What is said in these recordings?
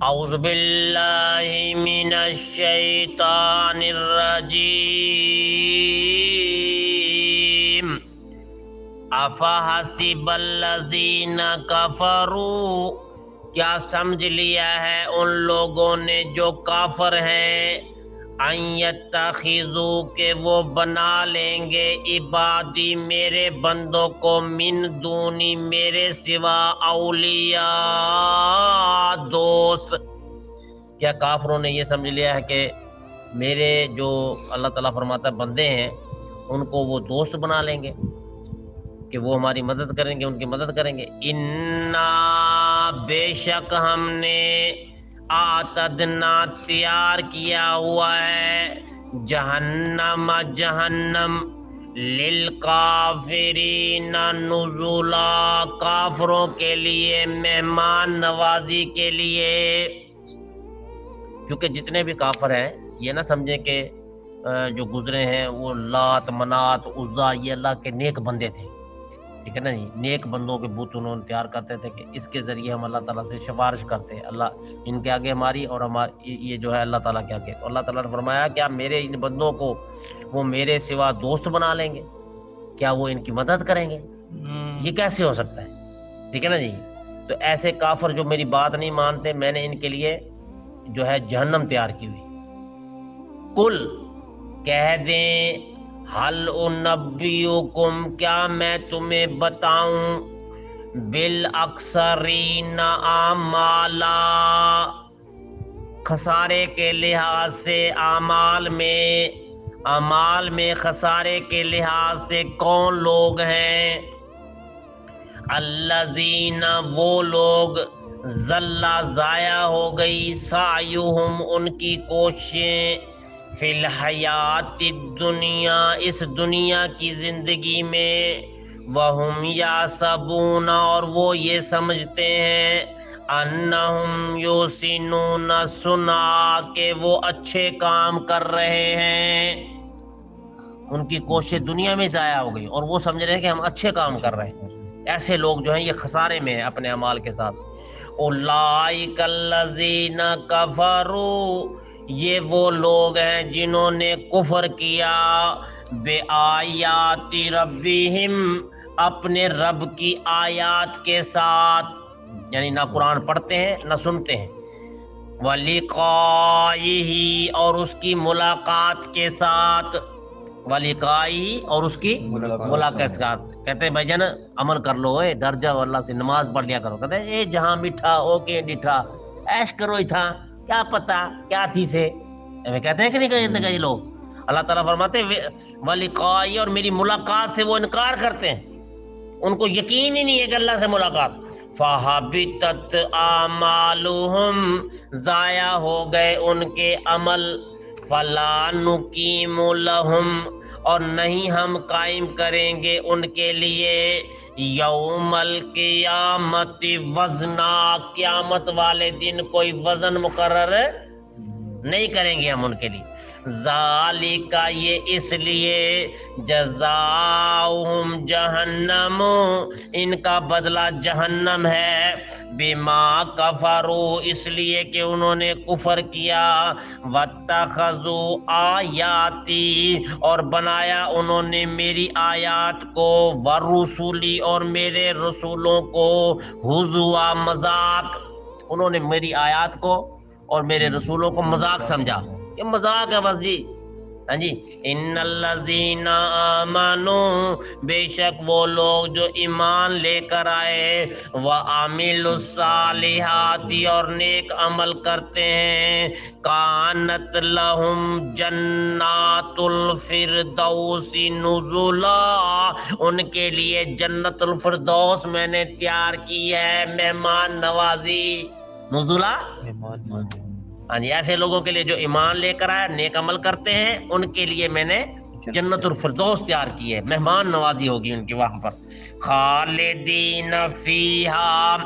اعوذ باللہ من الشیطان الرجیم افحسب الذین کفروا، کیا سمجھ لیا ہے ان لوگوں نے جو کافر ہیں، ان یتخذوا کہ وہ بنا لیں گے، عبادی میرے بندوں کو، من دونی میرے سوا، اولیاء دوست۔ کیا کافروں نے یہ سمجھ لیا ہے کہ میرے جو اللہ تعالیٰ فرماتا ہے بندے ہیں ان کو وہ دوست بنا لیں گے کہ وہ ہماری مدد کریں گے، ان کی مدد کریں گے؟ انا بے شک ہم نے اعتدنا تیار کیا ہوا ہے جہنم جہنم للکافرین نزلا، کافروں کے لیے مہمان نوازی کے لیے۔ کیونکہ جتنے بھی کافر ہیں یہ نہ سمجھیں کہ جو گزرے ہیں وہ لات منات عزا یہ اللہ کے نیک بندے تھے، ٹھیک ہے نا جی، نیک بندوں کے بت انہوں نے تیار کرتے تھے کہ اس کے ذریعے ہم اللہ تعالیٰ سے سفارش کرتے ہیں، اللہ ان کے آگے ہماری اور ہماری یہ جو ہے اللہ تعالیٰ کے آگے۔ تو اللہ تعالیٰ نے فرمایا کیا میرے ان بندوں کو وہ میرے سوا دوست بنا لیں گے؟ کیا وہ ان کی مدد کریں گے؟ یہ کیسے ہو سکتا ہے؟ ٹھیک ہے نا جی۔ تو ایسے کافر جو میری بات نہیں مانتے، میں نے ان کے لیے جو ہے جہنم تیار کی ہوئی۔ کل کہہ دیں، حل انبئکم کیا میں تمہیں بتاؤں، بالاکثرین اعمالا خسارے کے لحاظ سے، اعمال میں خسارے کے لحاظ سے کون لوگ ہیں؟ الذین وہ لوگ ضل ضائع ہو گئی، سعیہم ان کی کوششیں، فی الحیات الدنیا اس دنیا کی زندگی میں، وہم یحسبون اور وہ یہ سمجھتے ہیں، انہم یحسنون صنعا کہ وہ اچھے کام کر رہے ہیں۔ ان کی کوشش دنیا میں ضائع ہو گئی اور وہ سمجھ رہے ہیں کہ ہم اچھے کام کر رہے ہیں۔ ایسے لوگ جو ہیں یہ خسارے میں ہیں اپنے اعمال کے ساتھ۔ اولئک الذین کفروا یہ وہ لوگ ہیں جنہوں نے کفر کیا، بآیات ربہم اپنے رب کی آیات کے ساتھ، یعنی نہ قرآن پڑھتے ہیں نہ سنتے ہیں، ولقائہ اور اس کی ملاقات کے ساتھ، ولقائہ اور اس کی ملاقات کے ساتھ۔ کہتے ہیں بھائی جان عمل کر لو، ڈر جاؤ اللہ سے، نماز پڑھ لیا کرو۔ کہتے ہیں اے جہاں میٹھا او کے ڈٹھا، ایش کرو ہی تھا، کیا پتا کیا تھی سے، ہمیں کہتے ہیں کہ نہیں کہتے کہ یہ لوگ؟ اللہ تعالیٰ فرماتے ہیں ولقائی اور میری ملاقات سے وہ انکار کرتے ہیں، ان کو یقین ہی نہیں ہے کہ اللہ سے ملاقات۔ فَحَبِطَتْ أَعْمَالُهُمْ ضائع ہو گئے ان کے عمل، فَلَا نُقِيمُ لَهُمْ اور نہیں ہم قائم کریں گے ان کے لیے، یوم القیامت وزنا قیامت والے دن کوئی وزن مقرر نہیں کریں گے ہم ان کے لیے۔ ذالک یہ اس لیے، جزاؤہم جہنم ان کا بدلہ جہنم ہے، بما کفروا اس لیے کہ انہوں نے کفر کیا، واتخذوا آیاتی اور بنایا انہوں نے میری آیات کو، ورسولی اور میرے رسولوں کو، ہزوا مذاق، انہوں نے میری آیات کو اور میرے رسولوں کو مذاق سمجھا کہ مذاق ہے بس جی، ہاں جی۔ ان الذین آمنوا بے شک وہ لوگ جو ایمان لے کر آئے، وعملوا الصالحات اور نیک عمل کرتے ہیں، کانت لہم جنات الفردوس نزلا ان کے لیے جنت الفردوس میں نے تیار کی ہے مہمان نوازی، نزلا ہاں جی، ایسے لوگوں کے لیے جو ایمان لے کر آئے نیک عمل کرتے ہیں ان کے لیے میں نے جنت الفردوس تیار کی ہے، مہمان نوازی ہوگی ان کی وہاں پر، خالدین فیہا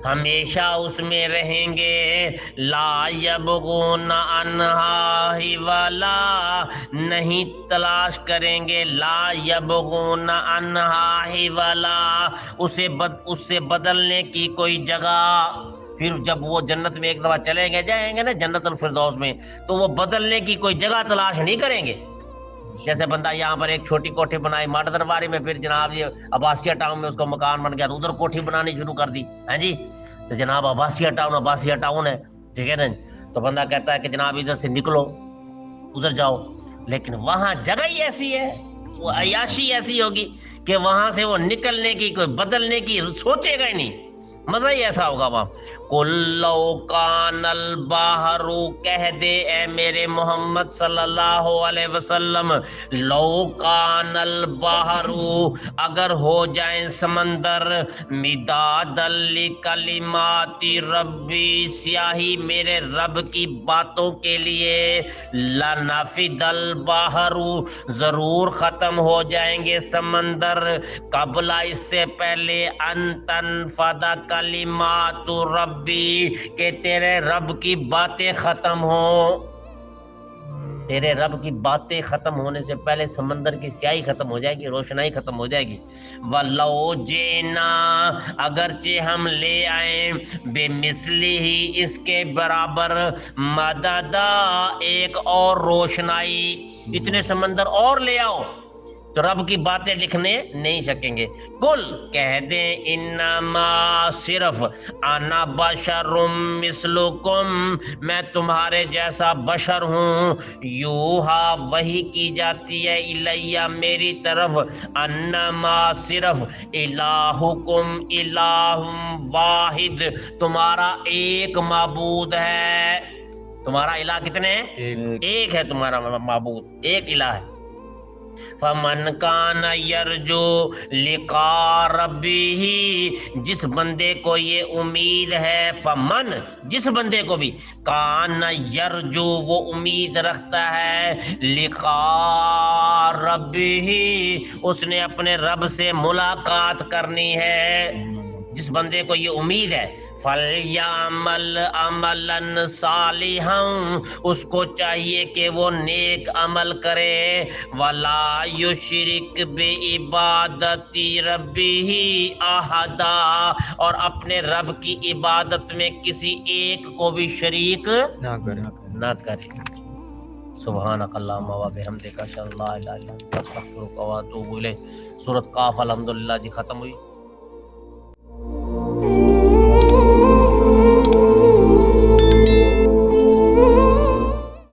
ہمیشہ اس میں رہیں گے، لا یبغون عنہا حولا نہیں تلاش کریں گے، لا یبغون عنہا حولا اس سے بدلنے کی کوئی جگہ، پھر جب وہ جنت میں ایک دفعہ چلے گئے جائیں گے نا جنت الفردوس میں، تو وہ بدلنے کی کوئی جگہ تلاش نہیں کریں گے. جیسے بندہ یہاں پر ایک چھوٹی کوٹھی بنائی ماڈا درباری میں، پھر جناب یہ عباسیہ ٹاؤن میں اس کو مکان بن گیا تو ادھر کوٹھی بنانی شروع کر دی. ہاں جی، تو جناب عباسیہ ٹاؤن ہے، ٹھیک ہے نا. تو بندہ کہتا ہے کہ جناب ادھر سے نکلو ادھر جاؤ، لیکن وہاں جگہ ہی ایسی ہے، وہ عیاشی ایسی ہوگی کہ وہاں سے وہ نکلنے کی کوئی بدلنے کی سوچے گا ہی نہیں. مزہ ہی ایسا ہوگا وہاں. قُل لَوْ كَانَ الْبَحْرُ، کہہ دے اے میرے محمد صلی اللہ علیہ وسلم، لَوْ كَانَ الْبَحْرُ، اگر ہو جائیں سمندر، مِدَادًا لِكَلِمَاتِ رَبِّی، سیاہی میرے رب کی باتوں کے لیے، لَنَفِدَ الْبَحْرُ، ضرور ختم ہو جائیں گے سمندر، قبل اس سے پہلے ان تنفد کلمات ربی، کہ تیرے رب کی باتیں ختم ہوں. تیرے رب کی باتیں ختم ہونے سے پہلے سمندر کی سیاہی ختم ہو جائے گی، روشنائی ختم ہو جائے گی. وَلَوْ جِئْنَا، اگرچہ ہم لے آئیں، بِمِثْلِهِ، اس کے برابر، مددا، ایک اور روشنائی، اتنے سمندر اور لے آؤ تو رب کی باتیں لکھنے نہیں سکیں گے. قل، کہہ دیں، انما، صرف، انا بشر مثلکم، میں تمہارے جیسا بشر ہوں، یوہا، وحی کی جاتی ہے، الیہ، میری طرف، انما، صرف، الہکم، الہ واحد، تمہارا ایک معبود ہے. تمہارا الہ کتنے ہیں؟ ایک ہے تمہارا معبود، ایک الہ ہے. فمن کان یرجو لقاء ربہ، جس بندے کو یہ امید ہے، فمن، جس بندے کو بھی، کان یرجو، وہ امید رکھتا ہے، لقاء ربہ، اس نے اپنے رب سے ملاقات کرنی ہے، جس بندے کو یہ امید ہے، فَلْيَعْمَلْ عَمَلًا صَالِحًا، اس کو چاہیے کہ وہ نیک عمل کرے، وَلَا يُشْرِكْ بِعِبَادَةِ رَبِّهِ أَحَدًا، اور اپنے رب کی عبادت میں کسی ایک کو بھی شریک نہ کرے. سبحانک اللہم و بحمدک، اشہد ان لا الہ الا انت، استغفرک و اتوب الیک. سورۃ قاف الحمدللہ جی ختم ہوئی.